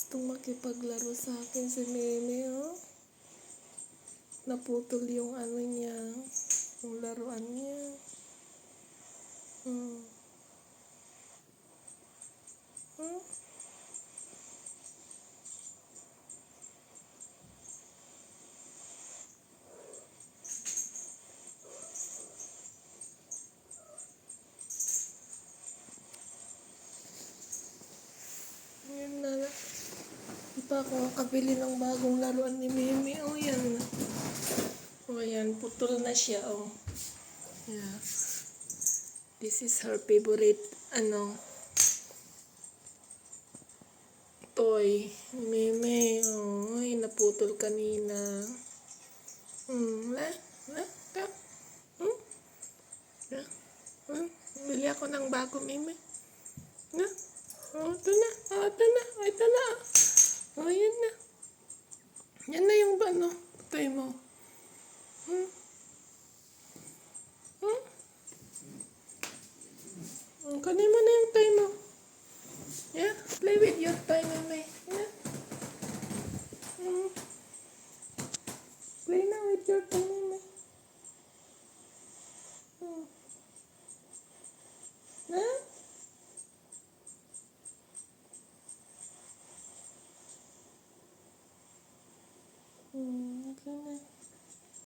Gustong makipaglaro sa akin si Meme, oh. Naputol yung ano niya, yung laruan niya. Hmm. Hmm? Yun na. Di pa ako makabili ng bagong laruan ni Meme. Oh, yan. Oh, yan. Putol na siya, oh. Yeah. This is her favorite, toy. Meme, oh. Ay, naputol kanina. Ka? Hmm? Yeah. Bili ako ng bago, Meme. Na? Oh, ito na. Oh, ito na. Oh, ito na. Oh, yan na. Yan na yung toy mo. Hmm? Hmm? Kunin mo na yung toy mo. Yeah, play with your toy, Meme.